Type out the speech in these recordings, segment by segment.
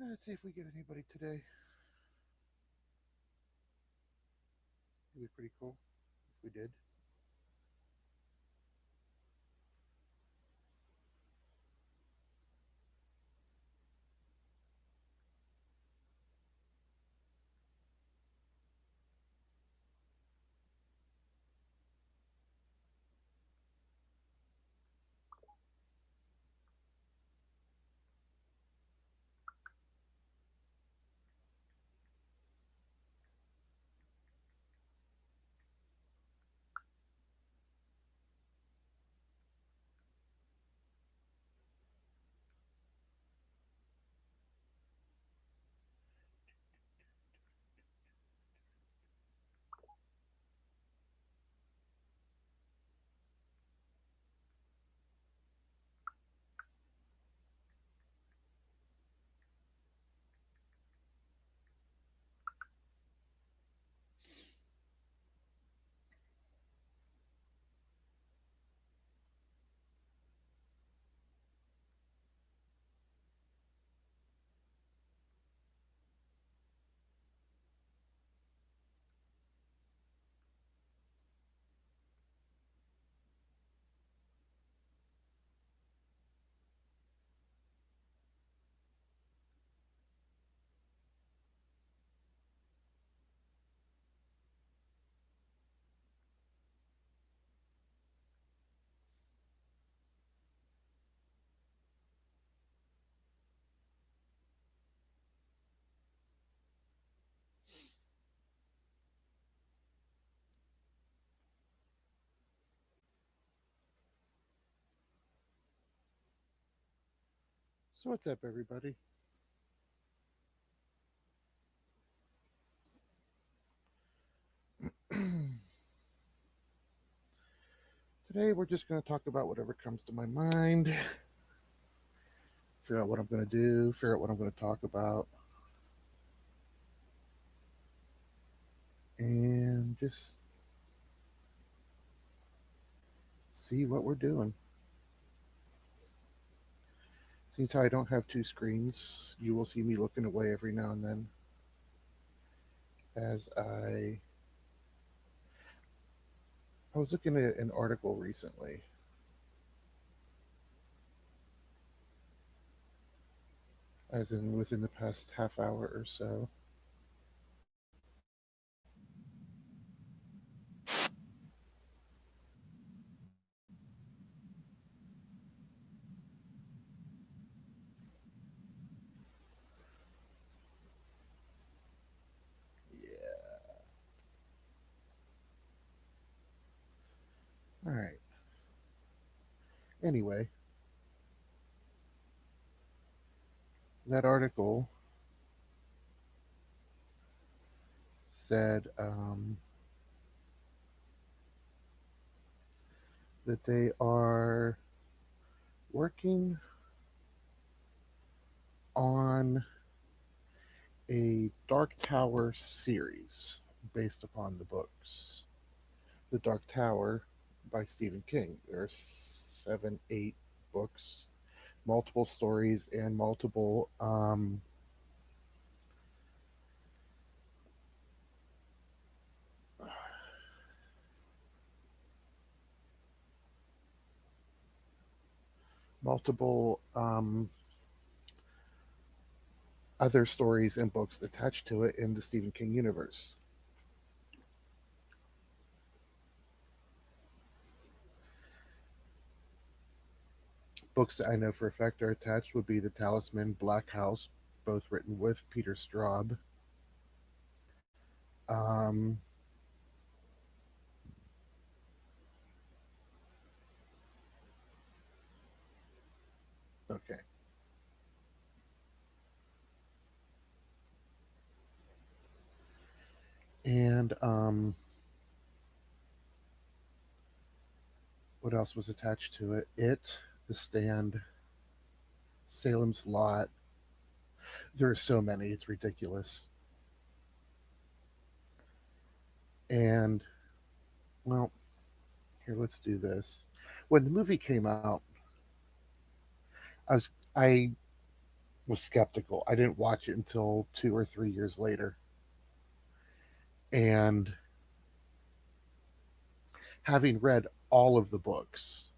Let's see if we get anybody today. It'd be pretty cool if we did. So what's up, everybody? Today we're just going to talk about whatever comes to my mind, figure out what I'm going to do, figure out what I'm going to talk about, and just see what we're doing. Since I don't have two screens, you will see me looking away every now and then as I was looking at an article recently, as in within the past half hour or so. Yeah. All right. Anyway, that article said that they are working on a Dark Tower series based upon the books. The Dark Tower by Stephen King. There are seven, eight books, multiple stories, and multiple other stories and books attached to it in the Stephen King universe. Books that I know for a fact are attached would be The Talisman, Black House, both written with Peter Straub. Um, okay. And what else was attached to it? The Stand, Salem's Lot. There are so many, it's ridiculous. And, well, here, let's do this. When the movie came out, I was skeptical. I didn't watch it until 2 or 3 years later. And having read all of the books,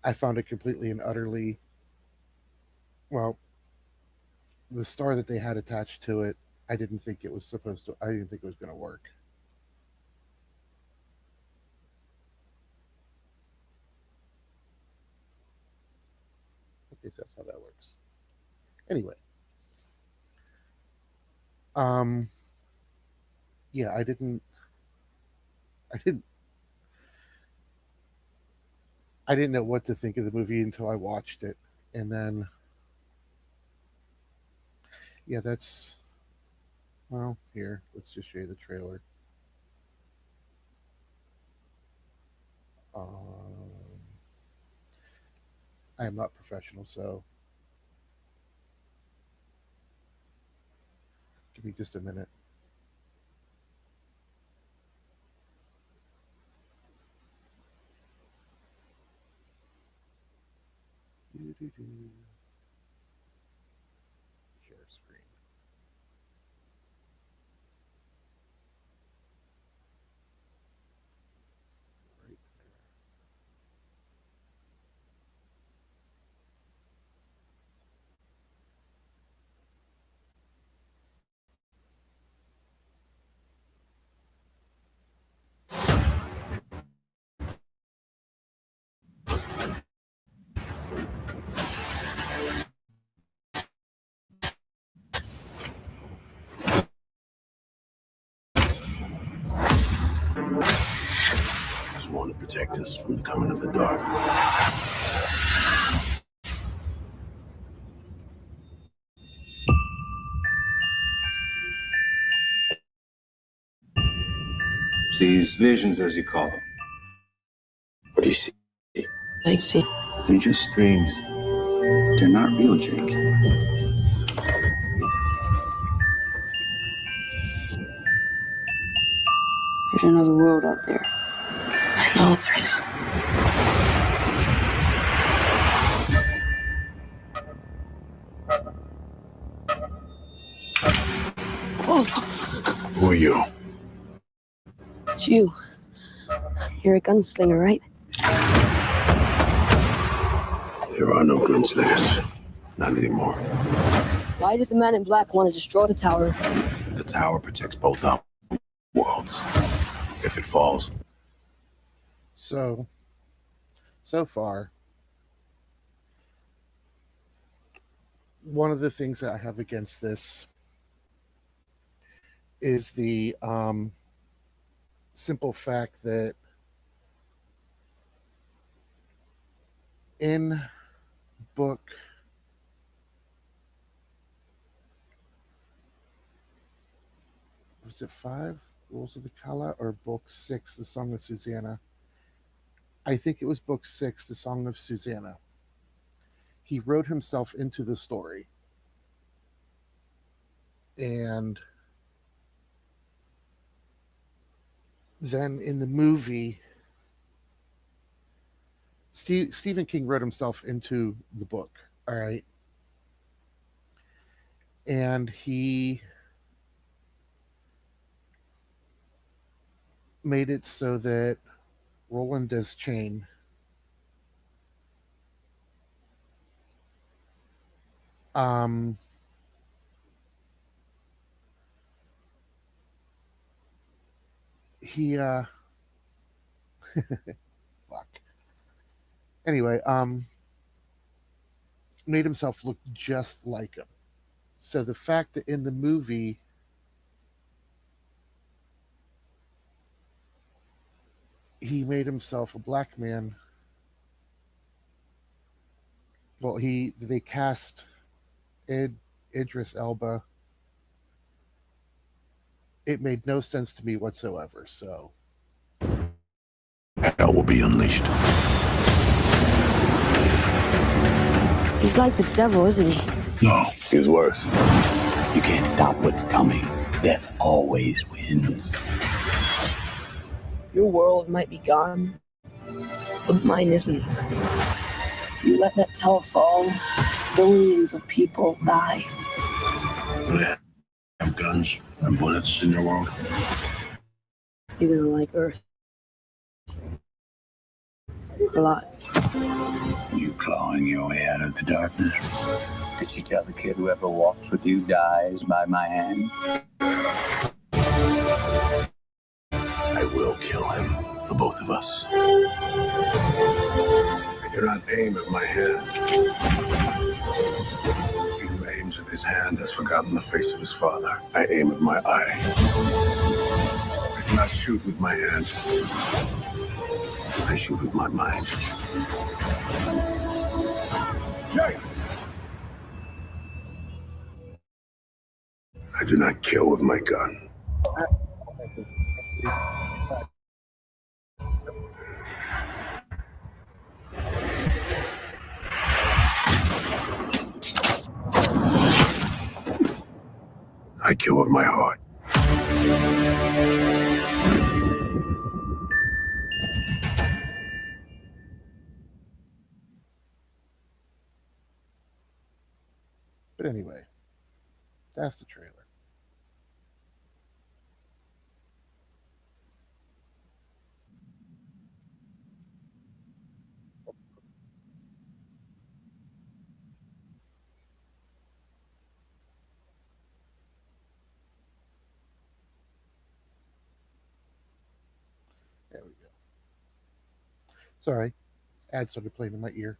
I found it completely and utterly, well, the star that they had attached to it, I didn't think it was going to work. Okay, so that's how that works. Anyway, um, yeah, I didn't, I didn't know what to think of the movie until I watched it, and then, yeah, that's, well, here, let's just show you the trailer. I am not professional, so give me just a minute. Share screen. Right there. Sworn to protect us from the coming of the dark. These visions, as you call them. What do you see? I see. They're just dreams. They're not real, Jake. There's another world out there. I know there is. Whoa, Who are you? it's you. You're a gunslinger, right? There are no gunslingers. Not anymore. Why does the man in black want to destroy the tower? The tower protects both our worlds. If it falls, So far, one of the things that I have against this is the simple fact that in book was it 5 Rules of the Kala, or book 6 The Song of Susanna? I think it was book 6 The Song of Susanna. He wrote himself into the story, and then in the movie, Stephen King wrote himself into the book, all right? And he made it so that Roland Deschain he fuck. Anyway, made himself look just like him. So the fact that in the movie he made himself a black man, well, they cast Idris Elba. It made no sense to me whatsoever. So hell will be unleashed. He's like the devil, isn't he? No, he's worse. You can't stop what's coming. Death always wins. Your world might be gone, but mine isn't. You let that tower fall, billions of people die. Do they have guns and bullets in your world? You're gonna like Earth a lot. You clawing your way out of the darkness? Did you tell the kid whoever walks with you dies by my hand? I will kill him for both of us. I do not aim at my hand. He who aims with his hand has forgotten the face of his father. I aim with my eye. I do not shoot with my hand. I shoot with my mind. Jay! I do not kill with my gun. I kill with my heart. But anyway, that's the trailer. There we go. Sorry, ad started playing in my ear.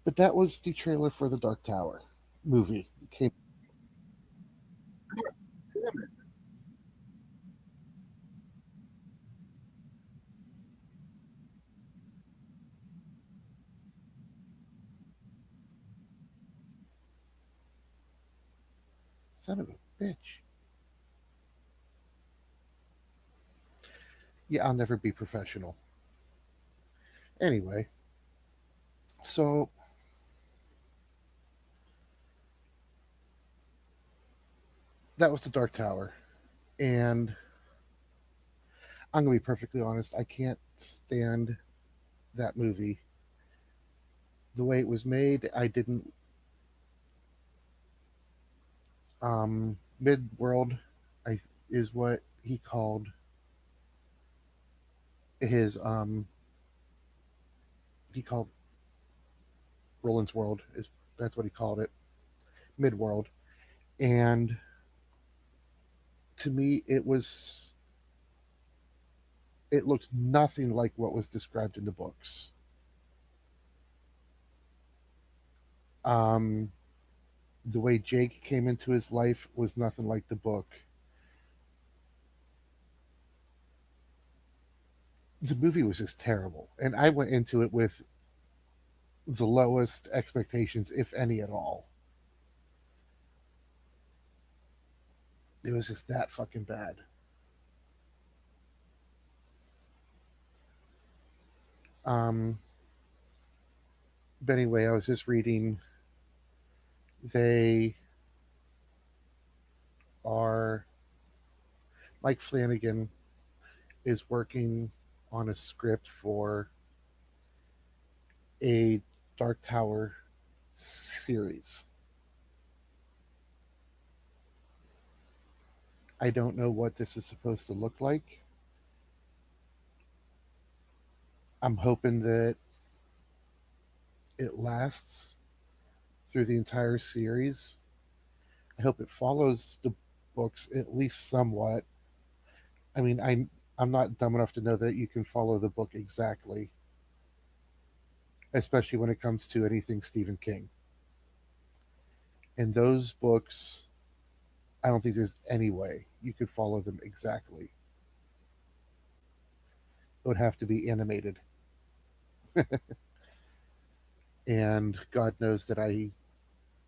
But that was the trailer for the Dark Tower movie. It came. Son of a bitch. Yeah, I'll never be professional. Anyway, so that was the Dark Tower. And I'm going to be perfectly honest, I can't stand that movie. The way it was made, I didn't. Mid World is what he called his. He called Roland's World, is that's what he called it. Mid World. And to me, it looked nothing like what was described in the books. Um, the way Jake came into his life was nothing like the book. The movie was just terrible, and I went into it with the lowest expectations, if any at all. It was just that fucking bad. Um, but anyway, I was just reading. They are Mike Flanagan is working on a script for a Dark Tower series. I don't know what this is supposed to look like. I'm hoping that it lasts through the entire series. I hope it follows the books at least somewhat. I mean, I'm not dumb enough to know that you can follow the book exactly, especially when it comes to anything Stephen King. In those books, I don't think there's any way you could follow them exactly. It would have to be animated. And God knows that I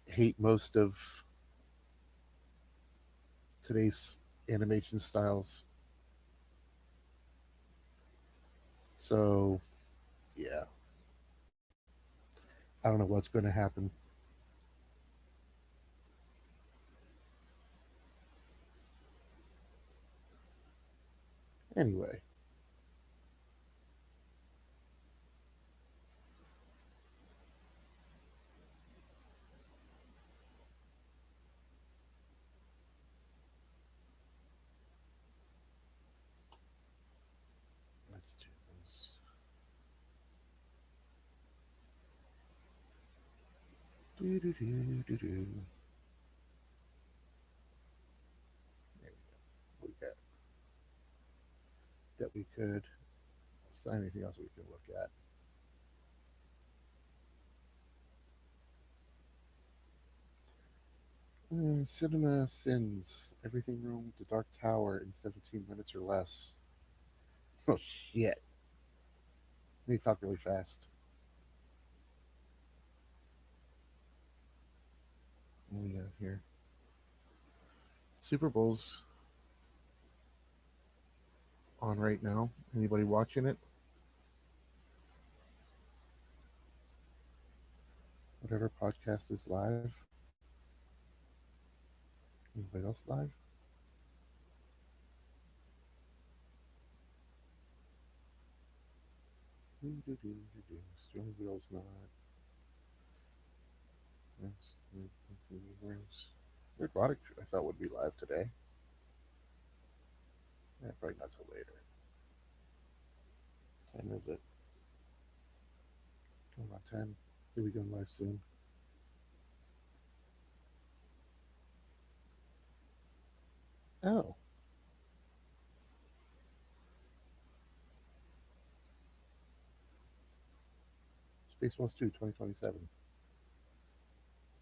hate most of today's animation styles. So, yeah. I don't know what's going to happen. Anyway, Let's do this. Do, do, do, do, do. There we go. We got that we could. Is there anything else we can look at? Cinema Sins. Everything Room, The Dark Tower in 17 minutes or less. Oh, shit. I need to talk really fast. What do we got here? Super Bowl's on right now. Anybody watching it? Whatever podcast is live. Anybody else live? Steering wheel's not. That's Robotic I thought would be live today. Yeah, probably not till later. 10 is it? Oh, not 10. Here we go live soon. Oh. Spaceballs 2, 2027.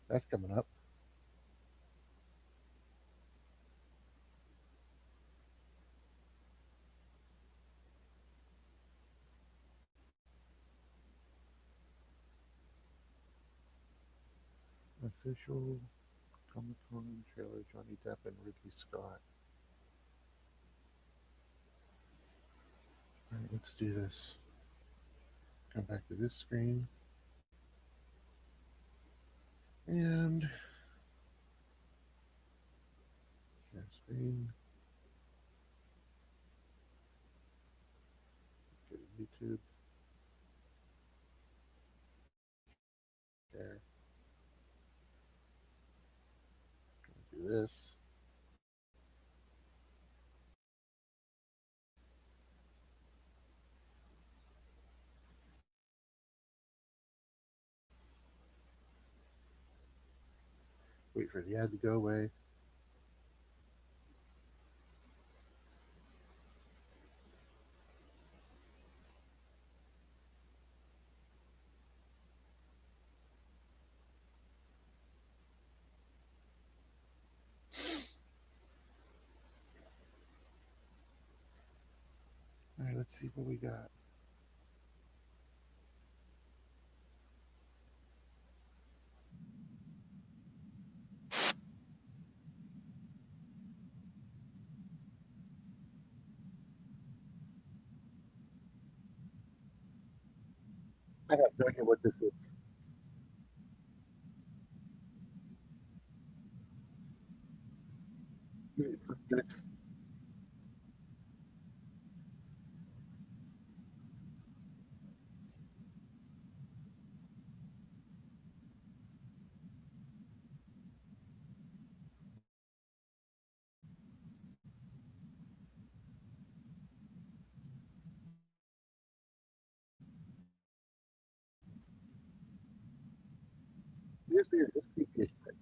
That's coming up. Official Comic Con trailer, Johnny Depp and Ridley Scott. Alright, let's do this. Come back to this screen. And share screen. Go to YouTube. Share. Do this. Wait for the ad to go away. Alright, let's see what we got. I have no idea what this is. This this creepy as shit.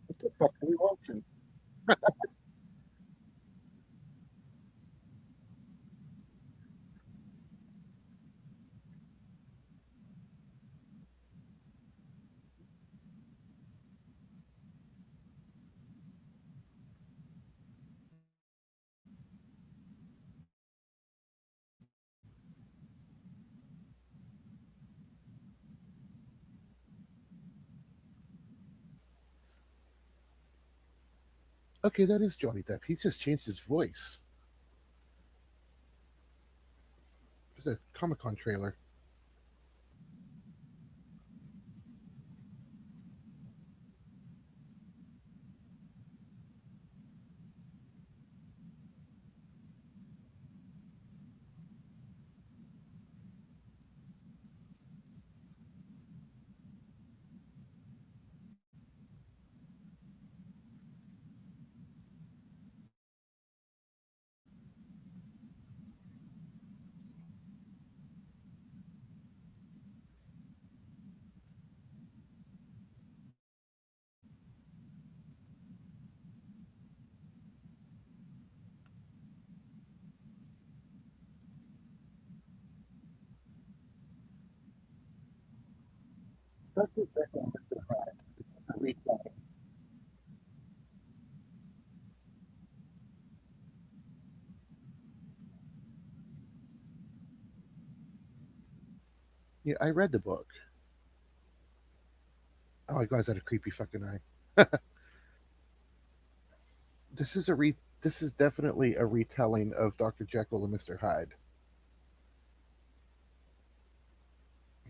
What the fuck are we watching? Okay, that is Johnny Depp. He just changed his voice. It's a Comic-Con trailer. Yeah, I read the book. Oh my god, is that a creepy fucking eye? This is a this is definitely a retelling of Dr. Jekyll and Mr. Hyde.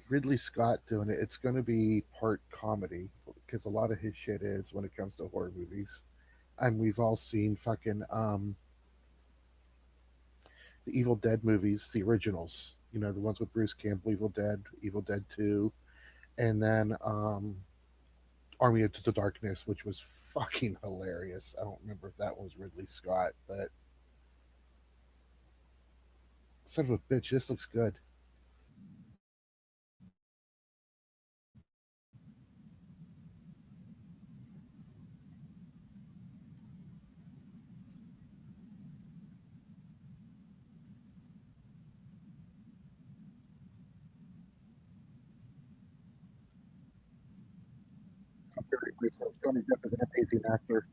Ridley Scott doing it. It's going to be part comedy because a lot of his shit is when it comes to horror movies. And we've all seen fucking the Evil Dead movies, the originals. You know, the ones with Bruce Campbell, Evil Dead 2, and then Army of the Darkness, which was fucking hilarious. I don't remember if that one was Ridley Scott, but son of a bitch, this looks good. I'm very grateful. Johnny Depp is an amazing actor.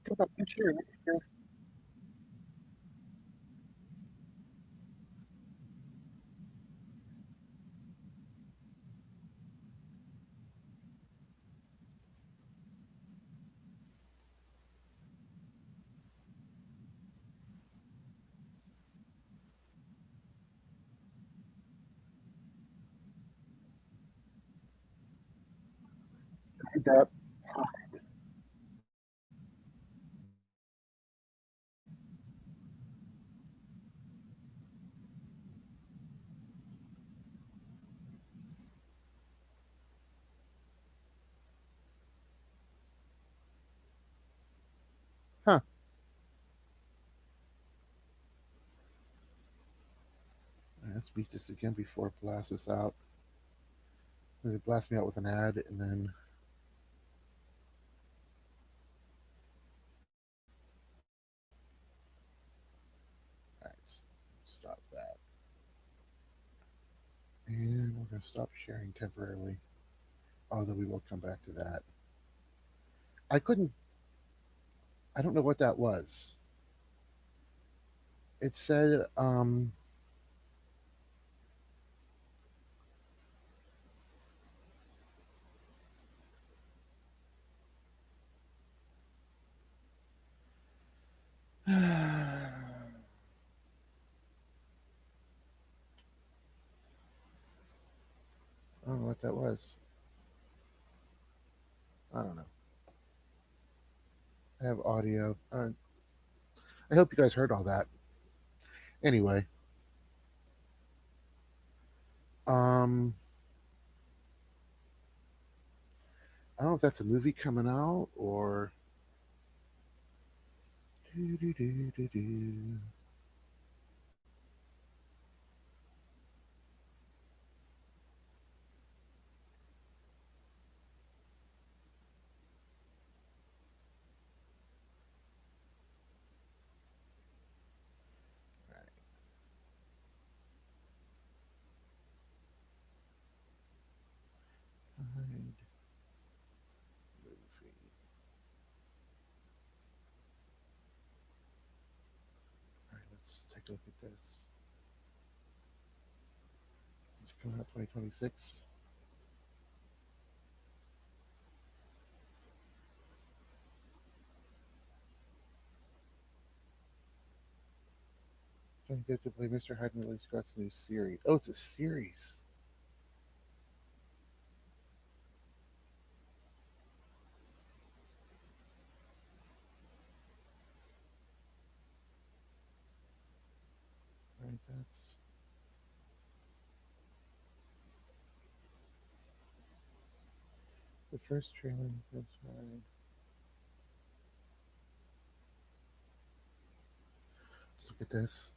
Come on, sure. Johnny Depp. Huh. Let's beat this again before it blasts us out. It blasts me out with an ad, and then all right, stop that. And we're going to stop sharing temporarily. Although we will come back to that. I couldn't. I don't know what that was. It said, I don't know what that was. I don't know. I have audio. I hope you guys heard all that. Anyway, Um, I don't know if that's a movie coming out or. Do. Hide movie. All right, let's take a look at this. It's coming out 2026. Johnny Depp to play Mr. Hyde in Ridley Scott's new series. Oh, it's a series. All right, that's. The first trailer. That's right. Let's look at this.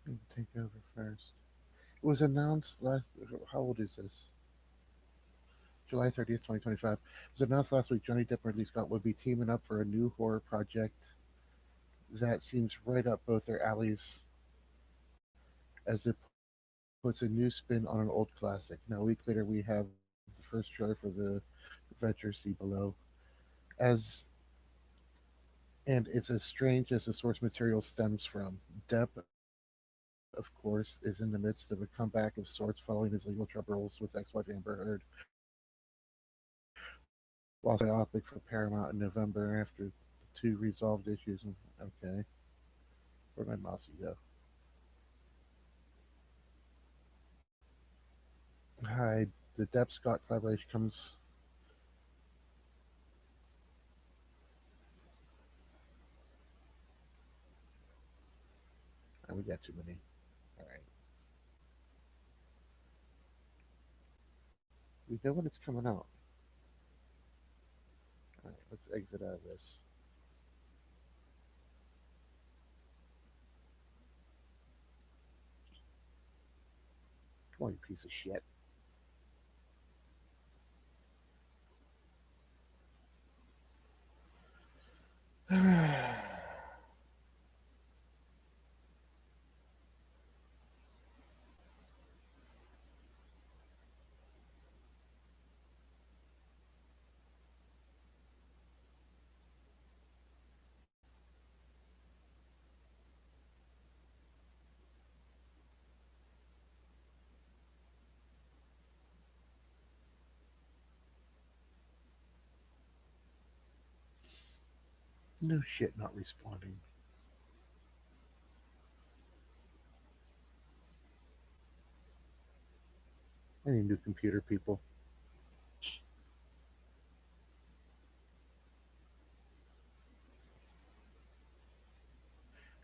Let me take over first. It was announced last. How old is this? July 30th, 2025. It was announced last week Johnny Depp and Ridley Scott would be teaming up for a new horror project that seems right up both their alleys as it puts a new spin on an old classic. Now, a week later, we have the first trailer for the Adventure See Below. And it's as strange as the source material stems from. Depp, of course, is in the midst of a comeback of sorts following his legal troubles with ex-wife Amber Heard. While biopic for Paramount in November after the two resolved issues. Okay. Where'd my mouse go? Hi, the Depp Scott collaboration comes. Oh, we got too many. All right. We know when it's coming out. All right, let's exit out of this. Come on, you piece of shit. No shit, not responding. I need new computer people.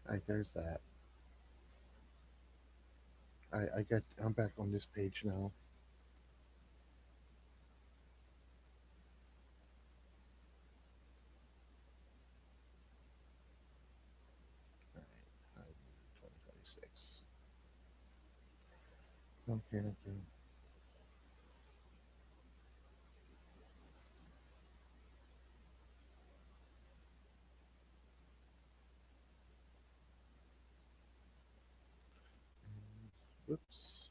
All right, there's that. I'm back on this page now. All right, 2026. Okay, okay. Whoops.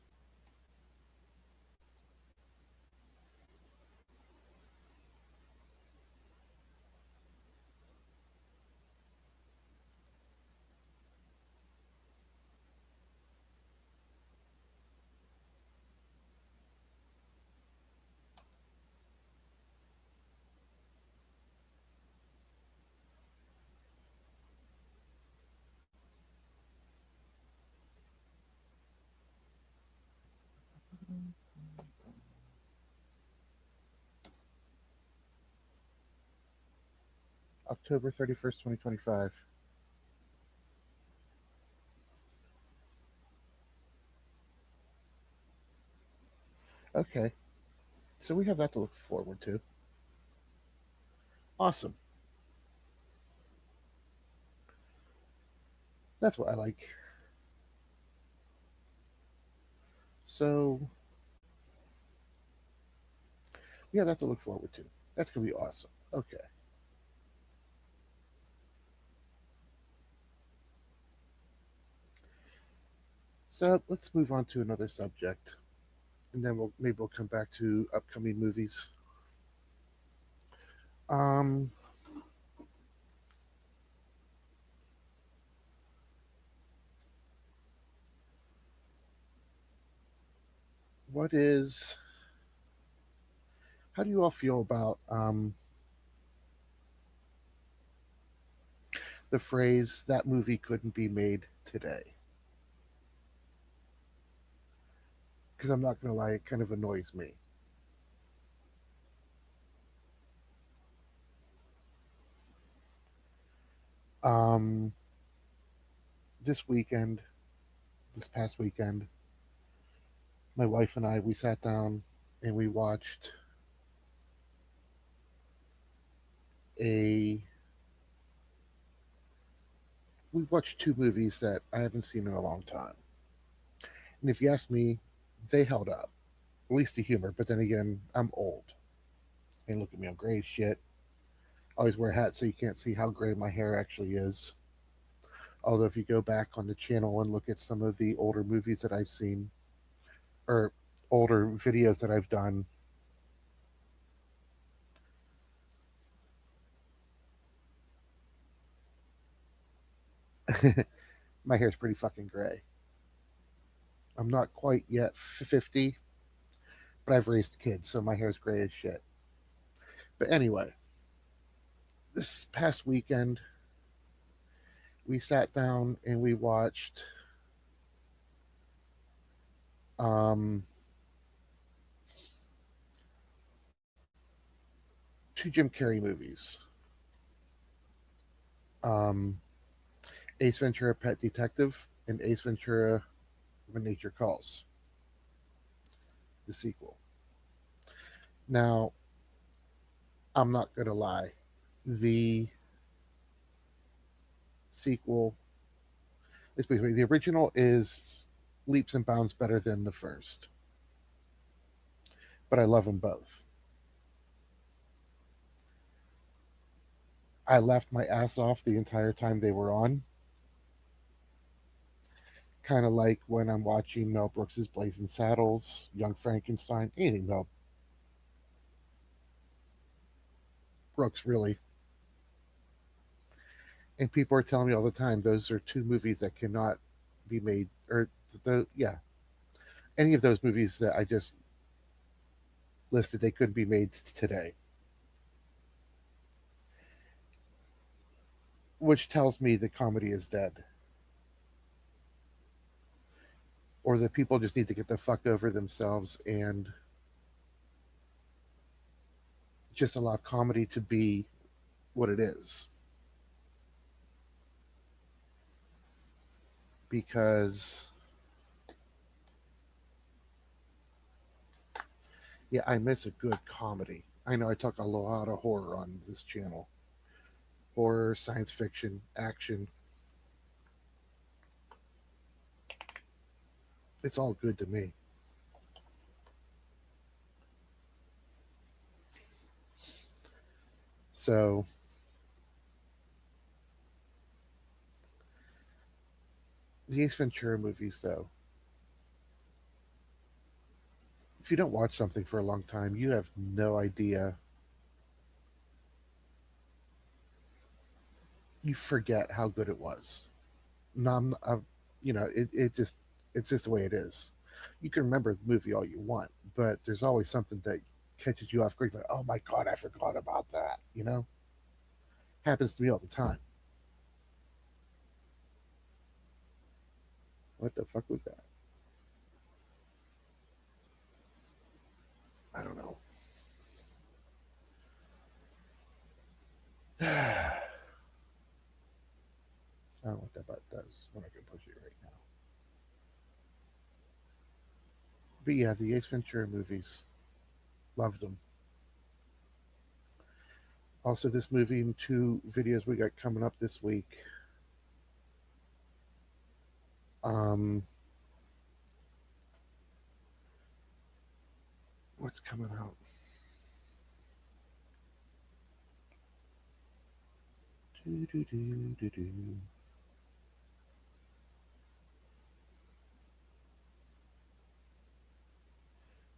October 31st, 2025. Okay. So we have that to look forward to. Awesome. That's what I like. So we have that to look forward to. That's going to be awesome. Okay. So let's move on to another subject, and then we'll come back to upcoming movies. Um, what is? How do you all feel about the phrase "that movie couldn't be made today"? Because I'm not going to lie, it kind of annoys me. Um, this weekend, this past weekend, my wife and I we sat down and a we watched two movies that I haven't seen in a long time. And if you ask me, they held up. At least the humor, but then again, I'm old. And look at me, I'm gray as shit. I always wear a hat so you can't see how gray my hair actually is. Although if you go back on the channel and look at some of the older movies that I've seen, or older videos that I've done, my hair's pretty fucking gray. I'm not quite yet 50, but I've raised kids, so my hair's gray as shit. But anyway, this past weekend, we sat down and we watched um, two Jim Carrey movies. Um, Ace Ventura: Pet Detective and Ace Ventura: When Nature Calls, the sequel. Now, I'm not gonna lie, the sequel is basically the original is leaps and bounds better than the first, but I love them both. I laughed my ass off the entire time they were on. Kind of like when I'm watching Mel Brooks's Blazing Saddles, Young Frankenstein, anything Mel Brooks really. And people are telling me all the time those are two movies that cannot be made, or yeah, any of those movies that I just listed, they couldn't be made today. Which tells me the comedy is dead. Or that people just need to get the fuck over themselves and just allow comedy to be what it is. Because, yeah, I miss a good comedy. I know I talk a lot of horror on this channel, horror, science fiction, action. It's all good to me. So, the Ace Ventura movies, though, if you don't watch something for a long time, you have no idea. You forget how good it was. No, it's just the way it is. You can remember the movie all you want, but there's always something that catches you off guard. Like, oh my god, I forgot about that. Happens to me all the time. What the fuck was that? I don't know. because we're not going to push it right now. But yeah, the Ace Ventura movies, loved them. Also, this movie and 2 videos we got coming up this week. What's coming out?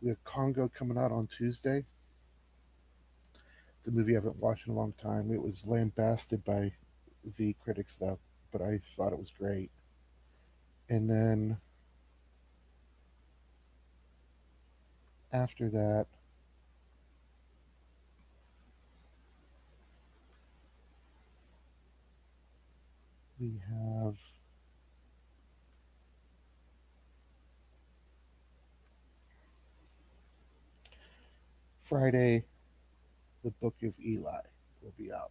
We have Congo coming out on Tuesday. It's a movie I haven't watched in a long time. It was lambasted by the critics, though, but I thought it was great. And then after that, we have Friday, The Book of Eli will be out.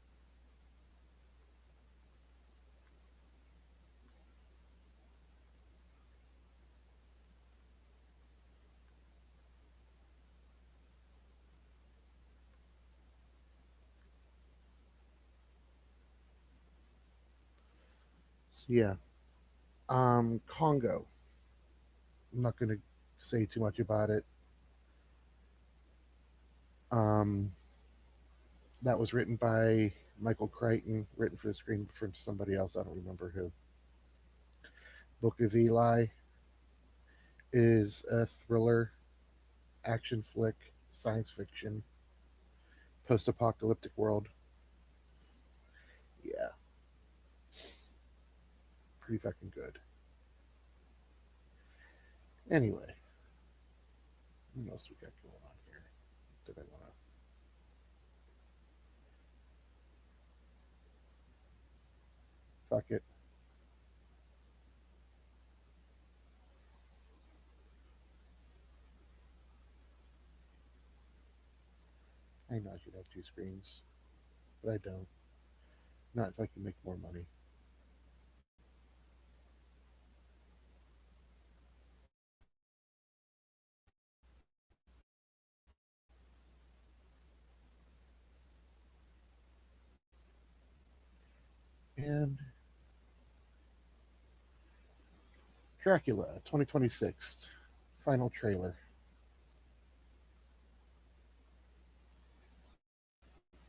So yeah, Congo. I'm not going to say too much about it. That was written by Michael Crichton, written for the screen from somebody else. I don't remember who. Book of Eli is a thriller, action flick, science fiction, post-apocalyptic world. Yeah. Pretty fucking good. Anyway. What else we got going on here? Did I want to... Fuck it. I know I should have 2 screens, but I don't. Not if I can make more money. And Dracula 2026 final trailer.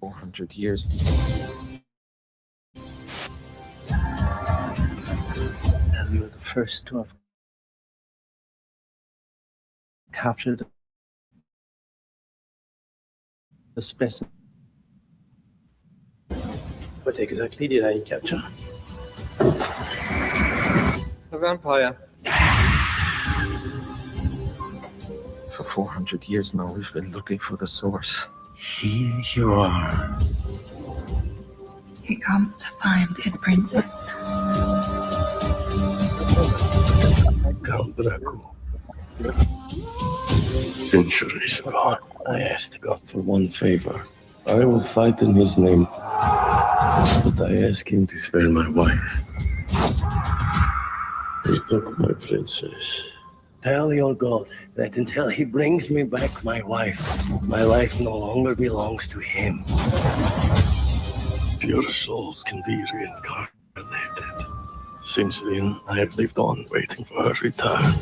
400 years. And you're the first to have captured the specimen. What exactly did I capture? A vampire. For 400 years now, we've been looking for the source. Here you are. He comes to find his princess. Count Dracula. Centuries ago, I asked God for one favor. I will fight in his name, but I ask him to spare my wife. He took my princess. Tell your God that until he brings me back my wife, my life no longer belongs to him. Pure souls can be reincarnated. Since then, I have lived on, waiting for her return.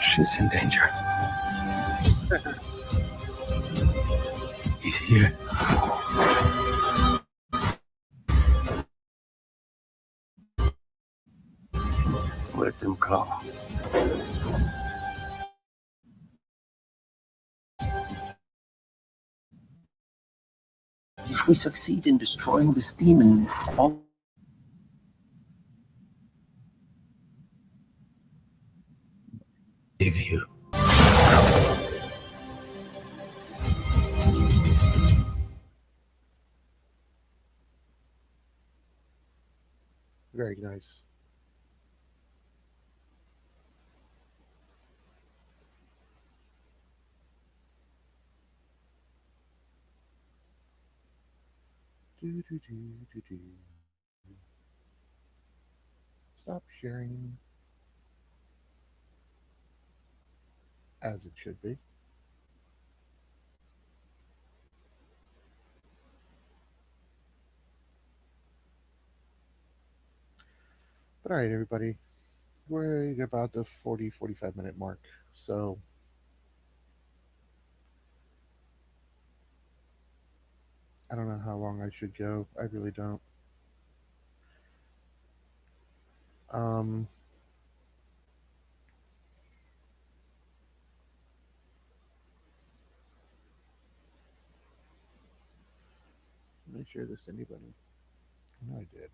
She's in danger. He's here. Let him come. If we succeed in destroying this demon, all Give you. Very nice. Do, do, do, do, do. Stop sharing. As it should be. But all right, everybody. We're at about the 45 minute mark. So I don't know how long I should go. I really don't. Let me share this to anybody. I know I did.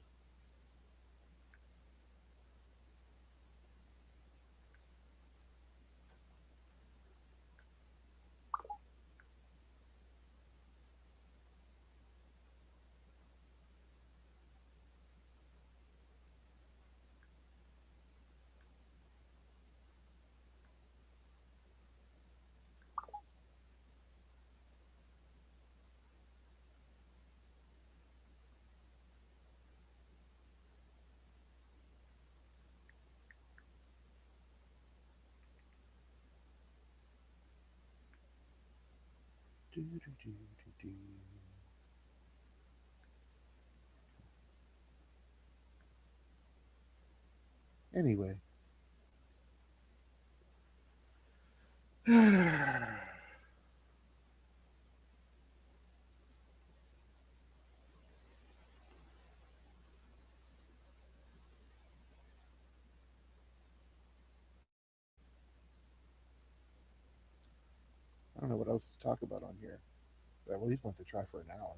Anyway. I don't know what else to talk about on here. But I at least want to try for an hour.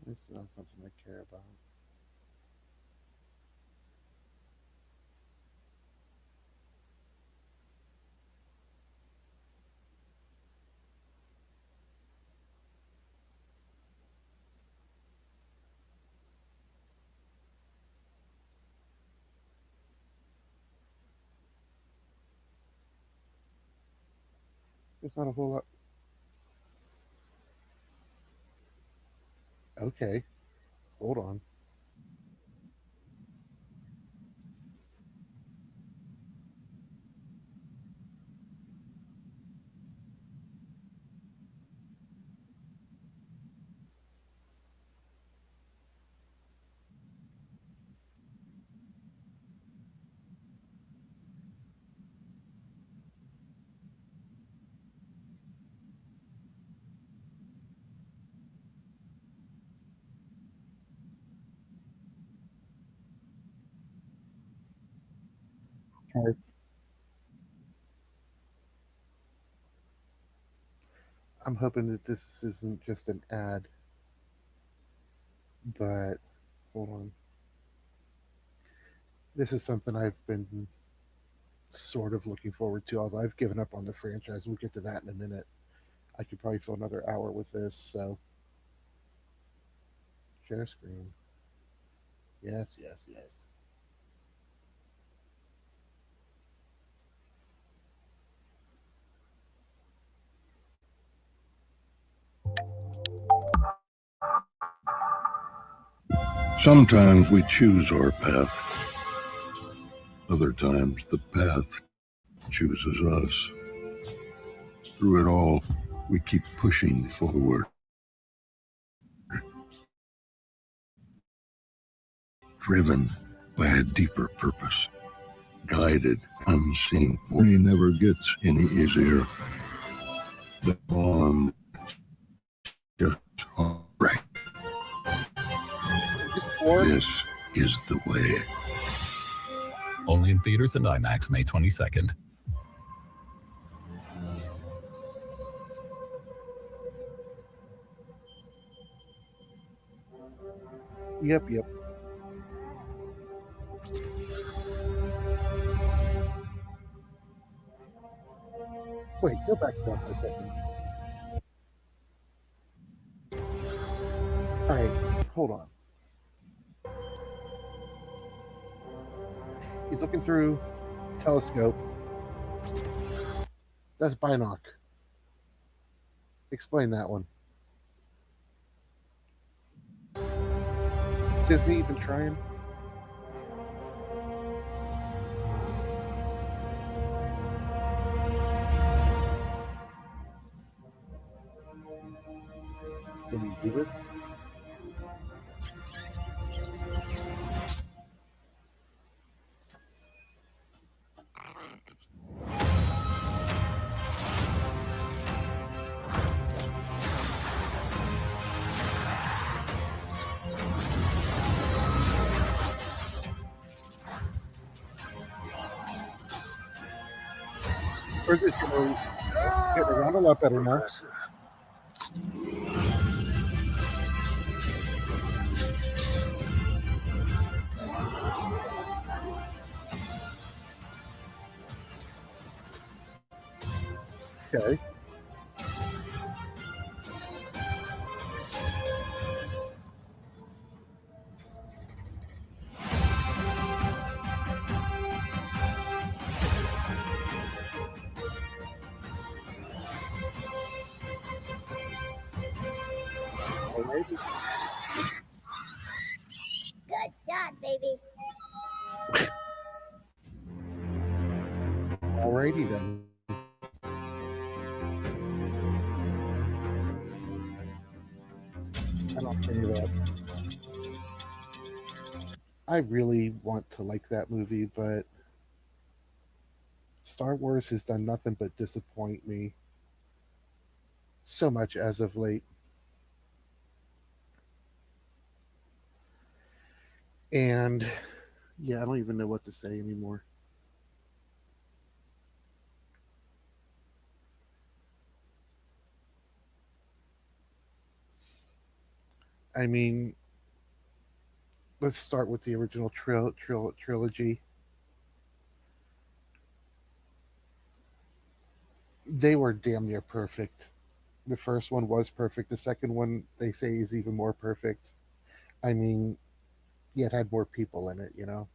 It's not something I care about. There's not a whole lot. Okay. Hold on. Okay. I'm hoping that this isn't just an ad. But hold on. This is something I've been sort of looking forward to, although I've given up on the franchise. We'll get to that in a minute. I could probably fill another hour with this, so share screen. Yes, yes, yes. Sometimes we choose our path. Other times the path chooses us. Through it all, we keep pushing forward. Driven by a deeper purpose. Guided, unseen, for he never gets any easier. The bond just right. This is the way. Only in theaters and IMAX May 22nd. Yep. Wait, go back to that for a second. Alright, Hold on. He's looking through a telescope. That's binoc. Explain that one. Is Disney even trying? Can you do it? Or is it getting around a lot better now? Okay. Alrighty. Good shot, baby. Alrighty then. I don't think that. I really want to like that movie, but Star Wars has done nothing but disappoint me so much as of late. And yeah, I don't even know what to say anymore. I mean, let's start with the original trilogy. They were damn near perfect. The first one was perfect. The second one, they say, is even more perfect. I mean, yeah, it had more people in it, you know.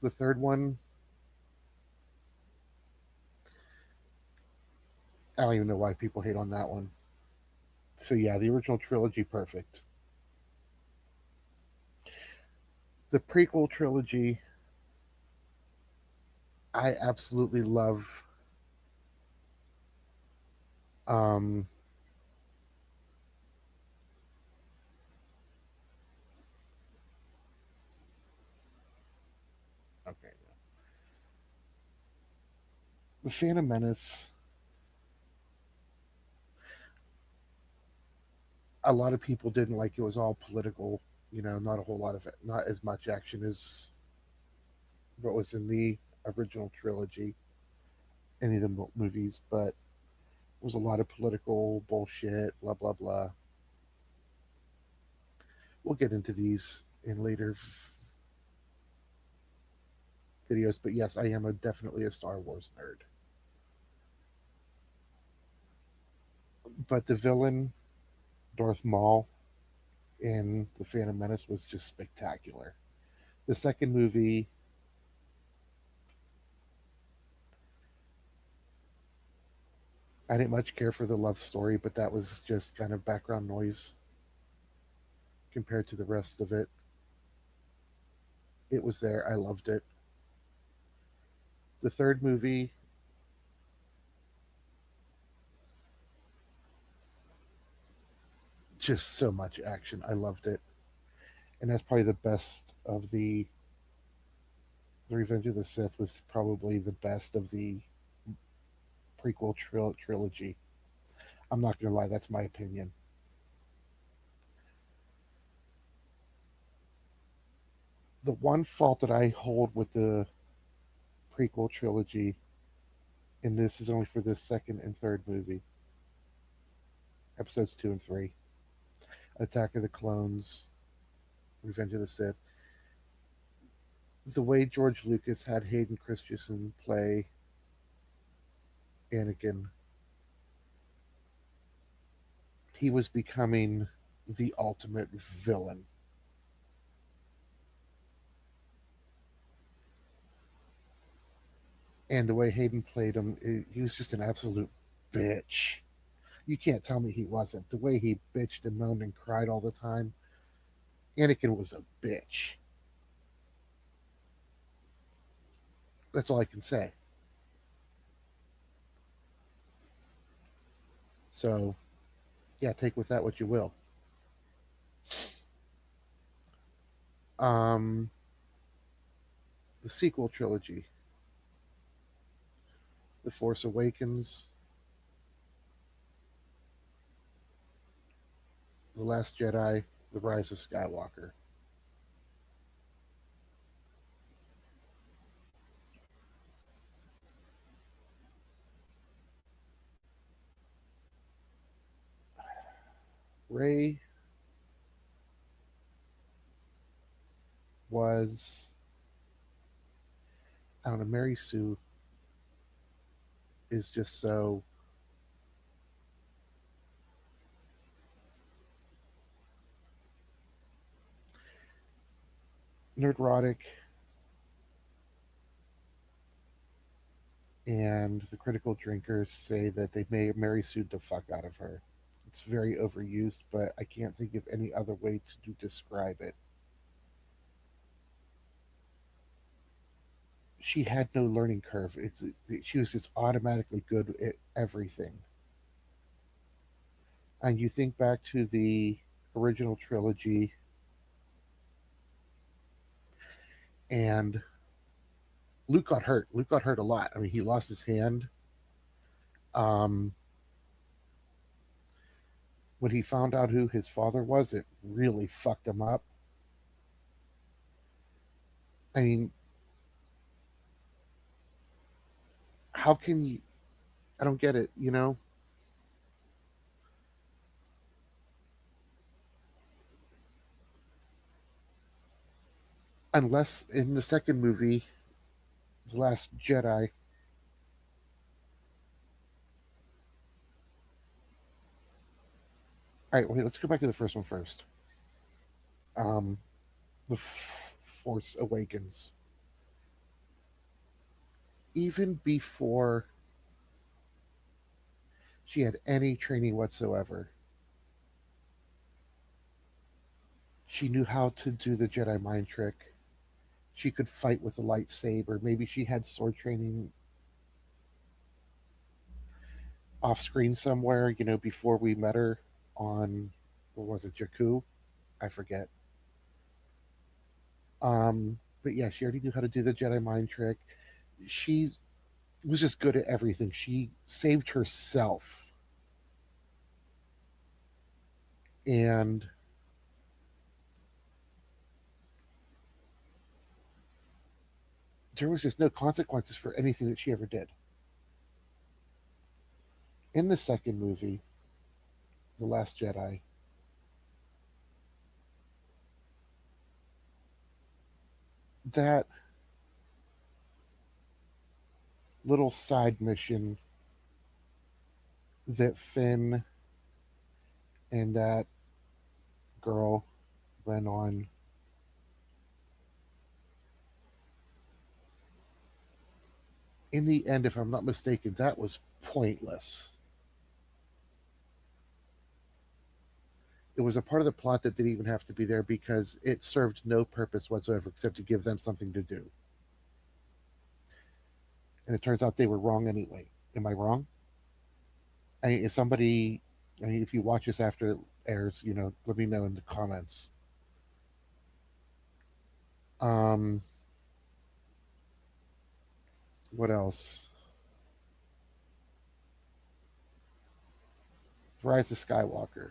The third one, I don't even know why people hate on that one. So yeah, the original trilogy, perfect. The prequel trilogy, I absolutely love. Um, okay, the Phantom Menace. A lot of people didn't like it. Was all political, you know, not a whole lot of it, not as much action as what was in the original trilogy, any of the movies, but it was a lot of political bullshit, blah blah blah. We'll get into these in later videos, but yes, I am definitely a Star Wars nerd. But the villain, Darth Maul, in The Phantom Menace was just spectacular. The second movie, I didn't much care for the love story, but that was just kind of background noise compared to the rest of it. It was there. I loved it. The third movie, just so much action. I loved it. And that's probably the best of the Revenge of the Sith was probably the best of the prequel trilogy. I'm not going to lie, that's my opinion. The one fault that I hold with the prequel trilogy, and this is only for the second and third movie, episodes 2 and 3, Attack of the Clones, Revenge of the Sith, the way George Lucas had Hayden Christensen play Anakin he was becoming the ultimate villain. And the way Hayden played him, he was just an absolute bitch. You can't tell me he wasn't. The way he bitched and moaned and cried all the time. Anakin was a bitch. That's all I can say. So, yeah, take with that what you will. The sequel trilogy, The Force Awakens, The Last Jedi, The Rise of Skywalker. Rey was, I don't know, Mary Sue is just so nerdrotic, and the critical drinkers say that they may Mary Sue the fuck out of her. It's very overused, but I can't think of any other way to describe it. She had no learning curve. She was just automatically good at everything. And you think back to the original trilogy, and Luke got hurt. Luke got hurt a lot. I mean, he lost his hand. When he found out who his father was, it really fucked him up. I mean, how can you? I don't get it, you know? Unless in the second movie, The Last Jedi, all right, wait, let's go back to the first one first. The Force Awakens. Even before she had any training whatsoever, she knew how to do the Jedi mind trick. She could fight with a lightsaber. Maybe she had sword training off screen somewhere, you know, before we met her on, what was it, Jakku? I forget. But yeah, she already knew how to do the Jedi mind trick. She was just good at everything. She saved herself. And there was just no consequences for anything that she ever did. In the second movie, The Last Jedi, that little side mission that Finn and that girl went on, in the end, if I'm not mistaken, that was pointless. It was a part of the plot that didn't even have to be there because it served no purpose whatsoever except to give them something to do. And it turns out they were wrong anyway. Am I wrong? If you watch this after it airs, you know, let me know in the comments. What else? Rise of Skywalker.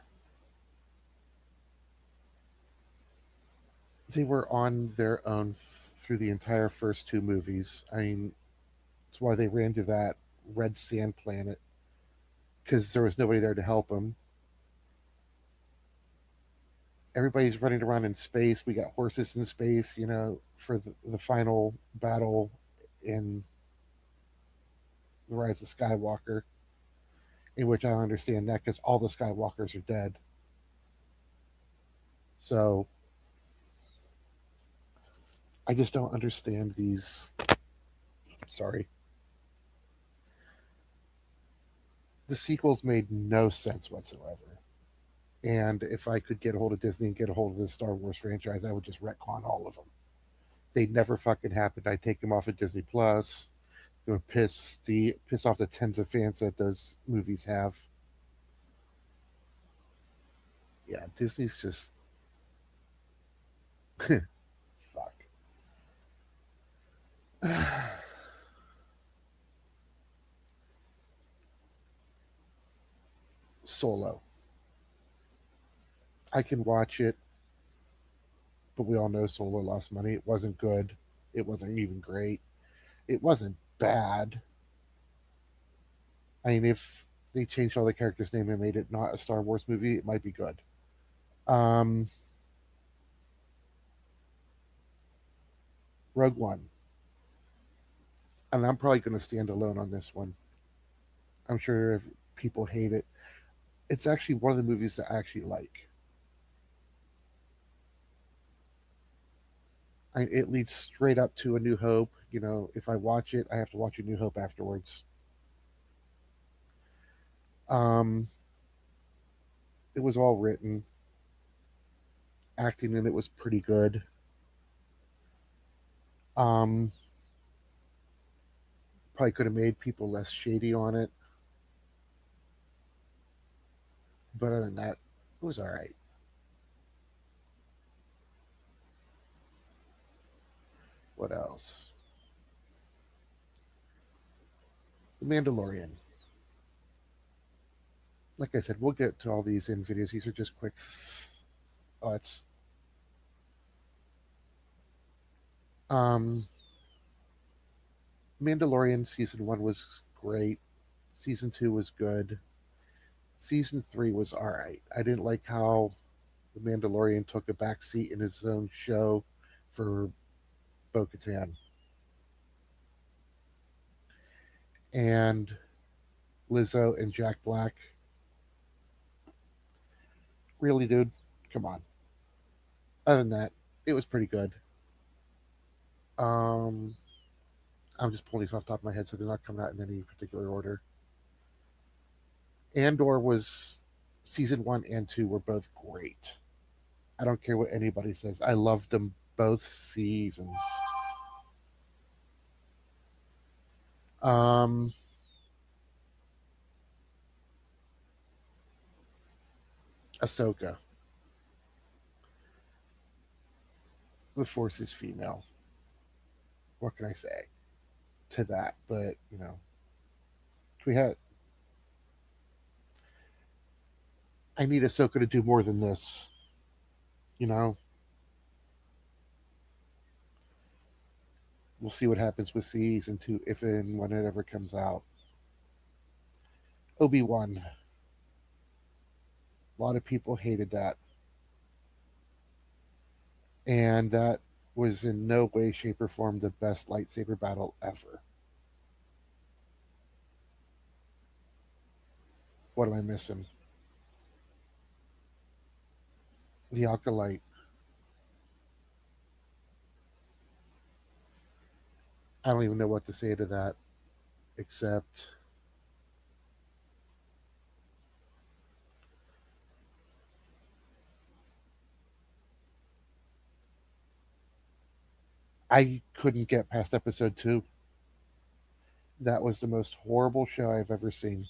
They were on their own through the entire first two movies. I mean, that's why they ran to that red sand planet, because there was nobody there to help them. Everybody's running around in space. We got horses in space, you know, for the final battle in The Rise of Skywalker. in which I don't understand that because all the Skywalkers are dead. So I just don't understand these. Sorry. The sequels made no sense whatsoever. And if I could get a hold of Disney and get a hold of the Star Wars franchise, I would just retcon all of them. They'd never fucking happened. I'd take them off of Disney Plus. It would piss off the tens of fans that those movies have. Yeah, Disney's just fuck. Solo. I can watch it, but we all know Solo lost money. It wasn't good. It wasn't even great. It wasn't bad. I mean, if they changed all the characters' name and made it not a Star Wars movie, it might be good. Rogue One. And I'm probably going to stand alone on this one. I'm sure if people hate it. It's actually one of the movies that I actually like. It leads straight up to A New Hope. You know, if I watch it, I have to watch A New Hope afterwards. It was all written. Acting in it was pretty good. Probably could have made people less shady on it. But other than that, it was all right. What else? The Mandalorian. Like I said, we'll get to all these in videos. These are just quick thoughts. Mandalorian season 1 was great. Season 2 was good. Season 3 was all right. I didn't like how the Mandalorian took a backseat in his own show for Bo-Katan. And Lizzo and Jack Black. Really, dude? Come on. Other than that, it was pretty good. I'm just pulling these off the top of my head, so they're not coming out in any particular order. Andor was season 1 and 2 were both great. I don't care what anybody says. I loved them both seasons. Ahsoka. The Force is female. What can I say to that? But, you know, I need Ahsoka to do more than this. You know? We'll see what happens with season 2 if and when it ever comes out. Obi-Wan. A lot of people hated that. And that was in no way, shape, or form the best lightsaber battle ever. What am I missing? The Acolyte. I don't even know what to say to that, except I couldn't get past episode 2. That was the most horrible show I've ever seen.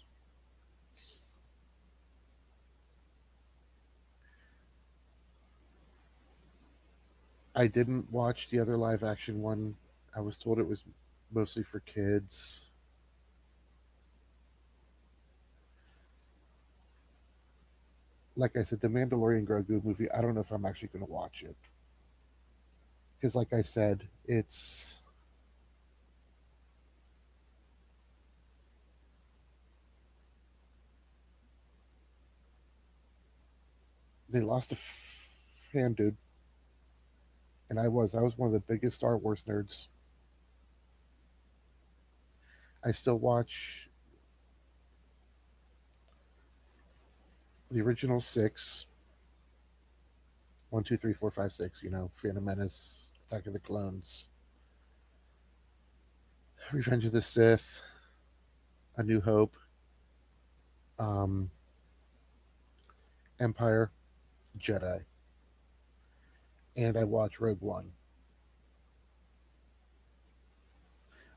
I didn't watch the other live action one. I was told it was mostly for kids. Like I said, the Mandalorian Grogu movie, I don't know if I'm actually going to watch it. Because, like I said, they lost a fan, dude. And I was one of the biggest Star Wars nerds. I still watch the original six, 1, 2, 3, 4, 5, 6, Phantom Menace, Attack of the Clones, Revenge of the Sith, A New Hope, Empire, Jedi. And I watch Rogue One.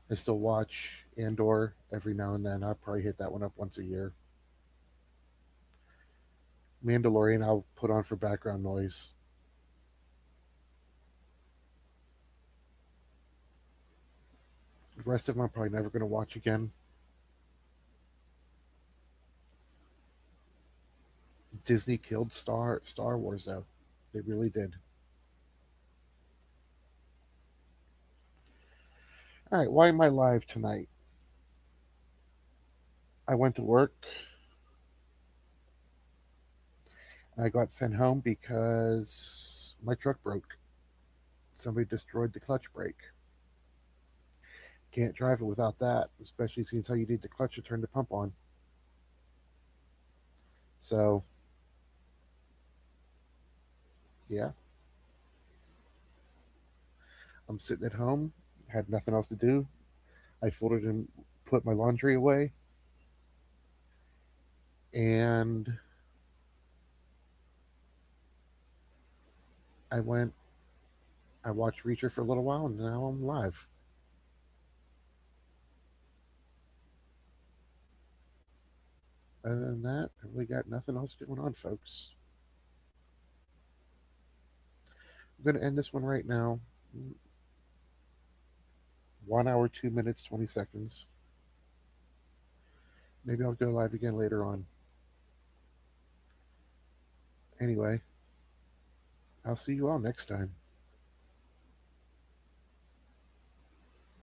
I still watch Andor every now and then. I'll probably hit that one up once a year. Mandalorian I'll put on for background noise. The rest of them I'm probably never going to watch again. Disney killed Star Wars, though. They really did. All right, why am I live tonight? I went to work. I got sent home because my truck broke. Somebody destroyed the clutch brake. Can't drive it without that, especially since how you need the clutch to turn the pump on. So, yeah. I'm sitting at home, had nothing else to do. I folded and put my laundry away. And I watched Reacher for a little while, and now I'm live. Other than that, I really got nothing else going on, folks. I'm going to end this one right now. 1 hour, 2 minutes, 20 seconds. Maybe I'll go live again later on. Anyway, I'll see you all next time.